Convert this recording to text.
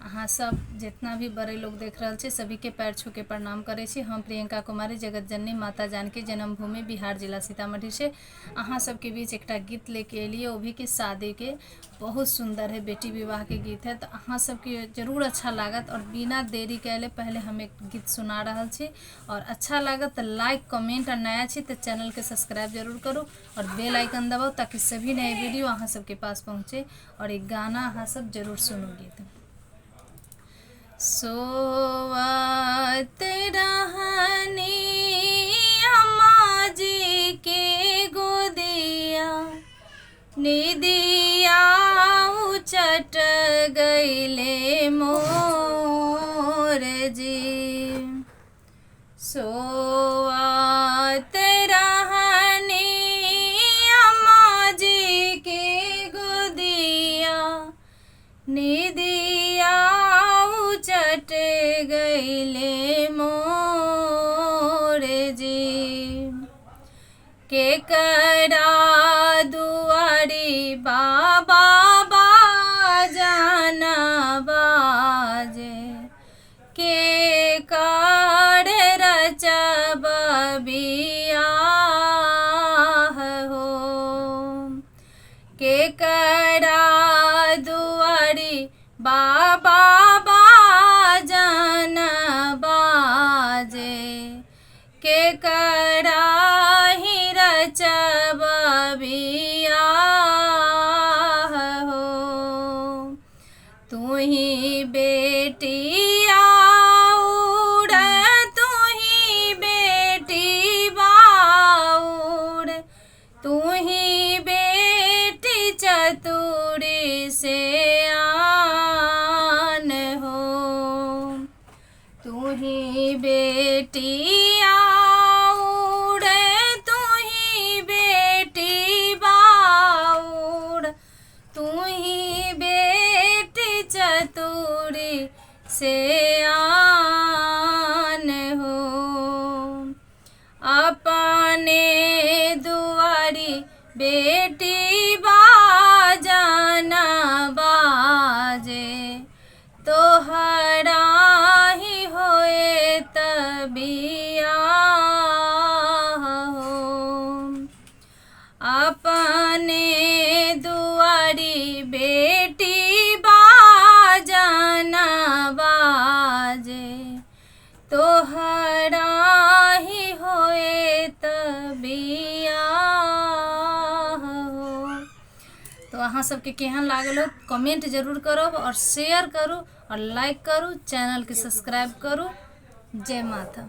अहाँ सब जितना भी बड़े लोग देख रहे छे सभी के पैर छू के प्रणाम करे छी। हम प्रियंका कुमारी जगत जननी माता जानकी जन्मभूमि बिहार जिला सीतामढ़ी से अहाँ सबके बीच एक गीत लेके एलिए, वो भी कि शादी के बहुत सुंदर है, बेटी विवाह के गीत है। तो अहाँ सबके जरूर अच्छा लागत और बिना देरी कैले पहले हम एक गीत सुना रहा छी और अच्छा लागत तो लाइक कमेंट और नया छी तो चैनल के सब्सक्राइब जरूर करो और बेल आइकन दबाओ ताकि सभी नए वीडियो अहाँ सबके पास पहुँचे। और एक गाना अहाँ सब जरूर सुनोगे। तो सोवत रहनी अम्मा जी के गोदिया, निदिया उचट गईले मोर जी। सोवत रहनी अम्मा जी के गोदिया, निदिया चट गईले मोर जी। के करा दुआरी बाबा बाजाना बाजे, के कर रचब बियाह हो। के करा दुआरी बाबा के कराही रचब बियाह हो। तू ही बेटी आउर, तू ही बेटी बाउर, तू ही बेटी चतुरी से आन हो। तू ही बेटी आउर, तू ही बेटी बाउर, तू ही बेटी चतुरी से आन हो। अपने दुआरी बेटी बाजाना बाजे, तोहरा ही होए बियाह हो। अपने दुआरी बेटी बाजाना बाजे, तोहरा ही होए बियाह हो। तो अहाँ सबके केहन लागल हो कमेंट जरूर करो और शेयर करो और लाइक करो, चैनल के सब्सक्राइब करो। जय माता।